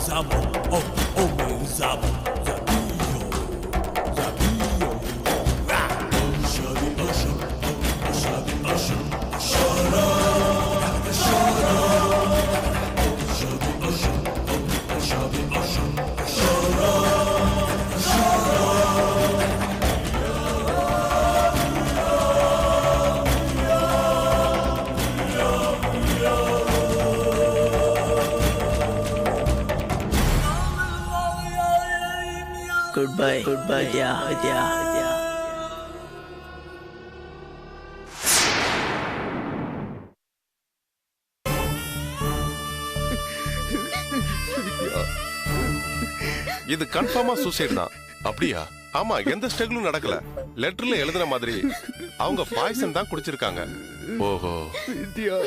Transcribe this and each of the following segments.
Zabo, oh, oh, meu Zabo, Zabio, Zabio, Rah! Shabi, Usher, Shabi, Usher, shut up, shut up, Shabi, Usher, Shabi, Usher, shut up, shut up. Goodbye, Vidya. இது கன்ஃபார்மா suicide தான். அப்படியா? ஆமா, எந்த ஸ்ட்ரகிளும் நடக்கல. லெட்டர்ல எழுதுன மாதிரி அவங்க பாய்சன் தான் குடிச்சிருக்காங்க. ஓஹோ. வித்யா,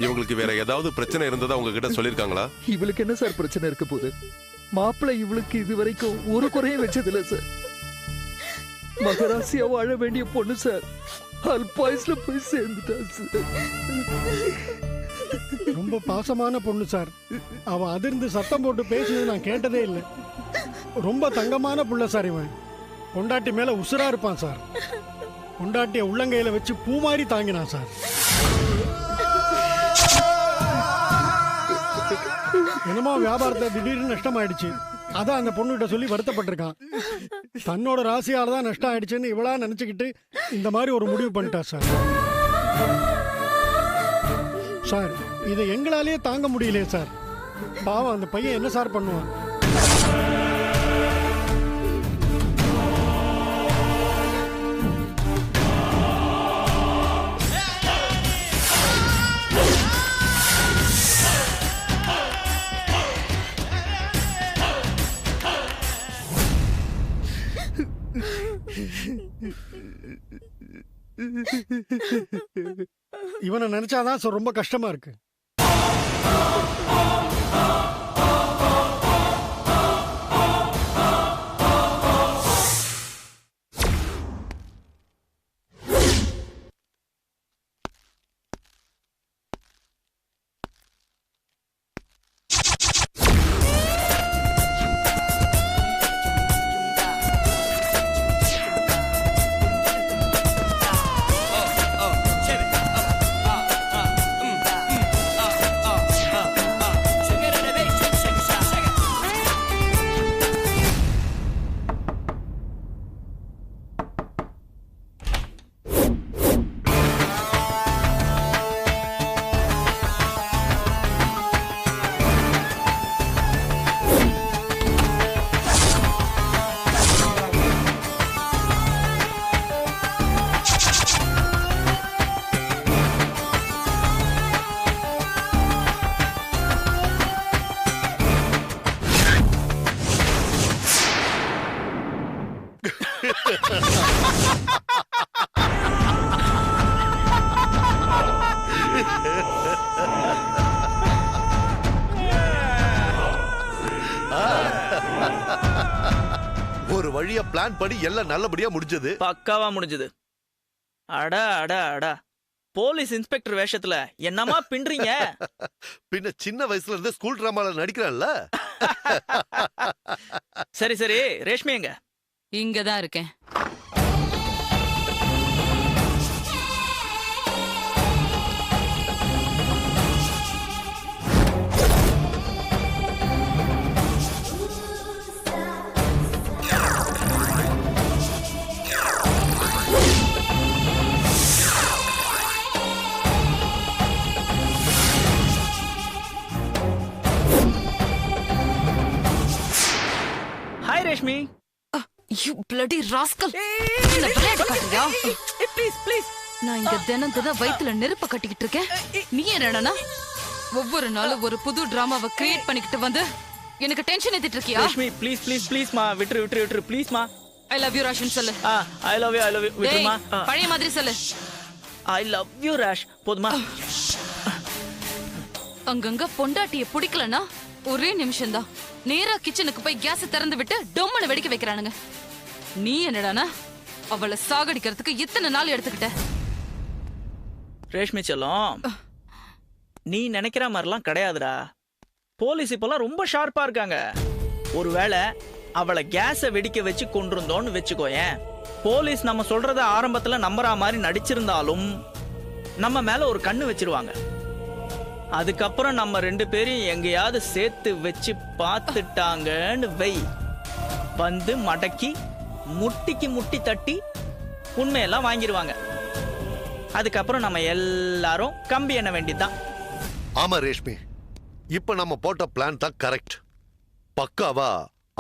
இவங்களுக்கு வேற ஏதாவது பிரச்சனை இருந்ததா உங்ககிட்ட சொல்லிருக்காங்களா? இவளுக்கு என்ன சார் பிரச்சனை இருக்க போகுது? மாப்பிள்ளை இவளுக்கு இது வரைக்கும் ஒரு குறையும் வச்சதில்ல சார். மகராசியா வாழ வேண்டிய பொண்ணு சார், அல்பாயுஸ்ல போய் சேர்ந்துட்டா சார். ரொம்ப பாசமான பொண்ணு சார். அவ அதிர்ந்து சத்தம் போட்டு பேசுனது நான் கேட்டதே இல்லை. ரொம்ப தங்கமான புள்ள சார். இவன் பொண்டாட்டி மேல உசுரா இருப்பான் சார். பொண்டாட்டிய உள்ளங்கையில வச்சு பூ மாதிரி தாங்கினான் சார். என்னமோ வியாபாரத்தை திடீர்னு நஷ்டம் ஆயிடுச்சு. அதான் அந்த பொண்ணுகிட்ட சொல்லி வருத்தப்பட்டிருக்கான். தன்னோட ராசியால தான் நஷ்டம் ஆயிடுச்சுன்னு இவளா நினைச்சுக்கிட்டு இந்த மாதிரி ஒரு முடிவு பண்ணிட்டா சார். சார், இதை எங்களாலேயே தாங்க முடியலையே சார். பாவம் அந்த பையன் என்ன சார் பண்ணுவான்? இவனை நினைச்சாதான் சார் ரொம்ப கஷ்டமா இருக்கு. ஒரு வழியா பிளான் பண்ணி எல்லாம் நல்லபடியா முடிஞ்சது. பக்காவா முடிஞ்சது. அடா அடா அடா, போலீஸ் இன்ஸ்பெக்டர் வேஷத்துல என்னமா பின்றீங்க? பின்ன சின்ன வயசுல இருந்து ஸ்கூல் டிராமால நடிக்கிறான்ல. சரி சரி, ரேஷ்மி எங்க? இங்கதான் இருக்கேன். Hi Reshmi. You bloody rascal! என்ன விளையாட்டு காட்டுறியா? Please please. நான் இங்க தினம் வயித்துல நெருப்ப கட்டிக்கிட்டு இருக்கேன். நீ என்னன்னா ஒவ்வொரு நாளும் ஒரு புது டிராமாவை கிரியேட் பண்ணிக்கிட்டு வந்து எனக்கு டென்ஷன் ஏத்திட்டு இருக்கியா? ரேஷ்மி ப்ளீஸ் ப்ளீஸ் ப்ளீஸ் மா, விட்டுரு விட்டுரு விட்டுரு ப்ளீஸ் மா. ஐ லவ் யூ ராஷன் சொல்லு. ஐ லவ் யூ விட்டுருமா. பழைய மாதிரி சொல்லு. ஐ லவ் யூ ராஷ், போதுமா? அங்கங்க பொண்டாட்டிய பிடிக்கலனா ஒரே நிமிஷம் தான் நேரா கிச்சனுக்கு போய் கேஸ் திறந்து விட்டு டொம்மனை வெடிக்க வைக்கிறானுங்க. நீ என்னடானா அவளை சாகடிக்கிறதுக்கு இத்தனை நாள் எடுத்துக்கிட்ட. ரேஷ்மி செல்லம், நீ நினைக்கிற மாதிரிலாம் கிடையாதுடா. போலீஸ் இப்பெல்லாம் ரொம்ப ஷார்ப்பா இருக்காங்க. ஒருவேளை அவளை கேஸை வெடிக்க வச்சு கொண்டிருந்தோன்னு வச்சுக்கோயேன், போலீஸ் நம்ம சொல்றத ஆரம்பத்துல நம்புற மாதிரி நடிச்சிருந்தாலும் நம்ம மேல ஒரு கண்ணு வச்சிருவாங்க. அதுக்கப்புறம் நம்ம 2 பேரையும் எங்கேயாவது சேர்த்து வச்சு பார்த்துட்டாங்கன்னு வை, வந்து மடக்கி முட்டிக்கு முட்டி தட்டி உண்மையெல்லாம் வாங்கிடுவாங்க. அதுக்கப்புறம் நம்ம எல்லாரும் கம்பி எண்ண வேண்டியதுதான். ஆமா ரேஷ்மி, இப்ப நம்ம போட்ட பிளான் தான் கரெக்ட். பக்காவா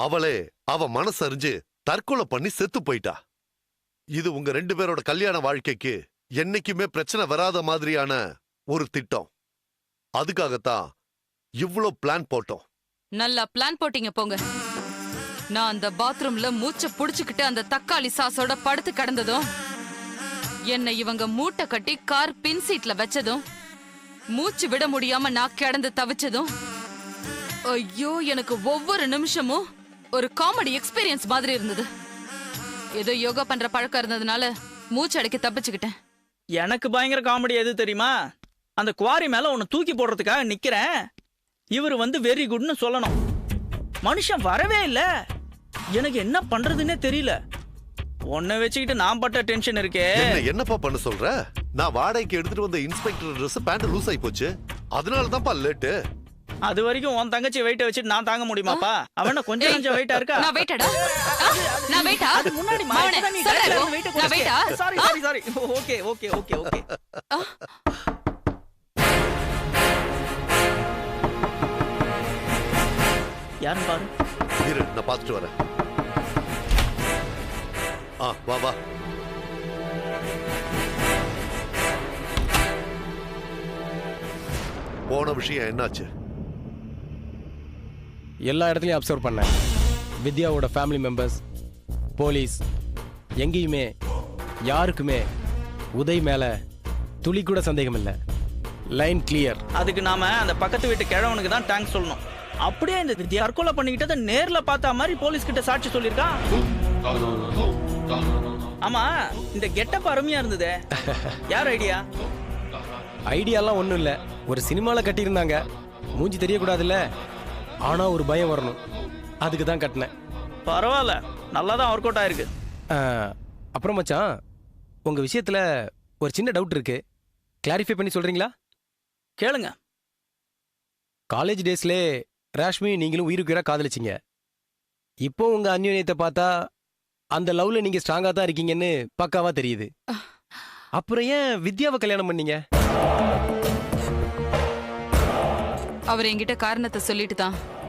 அவளே அவ மனசறிஞ்சு தற்கொலை பண்ணி செத்து போயிட்டா. இது உங்க 2 பேரோட கல்யாண வாழ்க்கைக்கு என்னைக்குமே பிரச்சனை வராத மாதிரியான ஒரு திட்டம். அதுக்காகத்தான் இவ்ளோ பிளான் போட்டோம். நல்லா பிளான் போட்டீங்க போங்க. நான் அந்த பாத்ரூம்ல மூச்சை புடிச்சுக்கிட்டு அந்த தக்காளி சாஸோட படுத்து கிடந்ததும், என்னை இவங்க மூட்டை கட்டி கார் பின் சீட்ல வச்சதும், மூச்சு விட முடியாம நான் கிடந்து தவிச்சதும், ஐயோ எனக்கு ஒவ்வொரு நிமிஷமும் ஒரு காமெடி எக்ஸ்பீரியன்ஸ் மாதிரி இருந்தது. ஏதோ யோகா பண்ற பழக்கம் இருந்ததுனால மூச்சு அடக்கி தப்பிச்சுக்கிட்டேன். எனக்கு பயங்கர காமெடி எது தெரியுமா? அந்த குவாரி மேல உன்னை தூக்கி போடுறதுக்காக நிக்கிறேன், இவர் வந்து வெரி குட்னு சொல்லணும். மனுஷன் வரவே இல்ல. எனக்கு என்ன பண்றதுன்னே தெரியல. உன்னை வச்சுக்கிட்டு நான் பட்ட டென்ஷன் இருக்கே. என்னப்பா பண்ண சொல்ற? நான் வாடகைக்கு எடுத்துட்டு வந்த இன்ஸ்பெக்டர் Dress பேண்ட் லூஸ் ஆயி போச்சு, அதனால தான்ப்பா லேட்டு. அது வரைக்கும் உன் தங்கச்சி வெயிட்ட வச்சுட்டு நான் தாங்க முடியுமாப்பா? அவன கொஞ்சம் வெயிட்டா இருக்கா? நான் வெயிட்டடா? நான் வெயிட்டா? முன்னாடி நான் வெயிட்டா? சாரி. ஓகே. யாருன்னு பாரு. இரு, நான் பார்த்துட்டு வரேன். வா. போன விஷயம் என்னாச்சு? எல்லா இடத்துலையும் அப்சர்வ் பண்ணேன். வித்யாவோட ஃபேமிலி மெம்பர்ஸ், போலீஸ், எங்கேயுமே யாருக்குமே உதய் மேல துளி கூட சந்தேகம் இல்லை. Line clear. அதுக்கு நாம அந்த பக்கத்து வீட்டு கிழவனுக்கு தான் தேங்க்ஸ் சொல்லணும். அப்படியே இந்த தற்கொலை பண்ணிக்கிட்டத நேர்ல பார்த்த மாதிரி போலீஸ் கிட்ட சாட்சி சொல்லியிருக்கான். ஆமா, இந்த கெட்டப் அருமையா இருந்ததே. யார் ஐடியா? ஐடியாலாம் ஒன்றும் இல்லை. ஒரு சினிமாவில் கட்டியிருந்தாங்க, மூஞ்சி தெரியக்கூடாதுல்ல. ஆனா ஒரு பயம் வரணும், அதுக்கு தான் கட்டினேன். பரவாயில்ல, நல்லா தான் ஒர்க் அவுட் ஆயிருக்கு. அப்புறம் மச்சான், உங்க விஷயத்துல ஒரு சின்ன டவுட் இருக்கு, கிளாரிஃபை பண்ணி சொல்றீங்களா? கேளுங்க. காலேஜ் டேஸ்லே ராஷ்மி நீங்களும் உயிருக்குயிரா காதலிச்சிங்க. இப்போ உங்க அந்யோன்யத்தை பார்த்தா அந்த லவ்ல நீங்க ஸ்ட்ராங்கா தான் இருக்கீங்கன்னு பக்காவா தெரியுது. அப்புறம் ஏன் வித்யாவை கல்யாணம் பண்ணீங்க? அவர் என்கிட்ட காரணத்தை சொல்லிட்டு தான்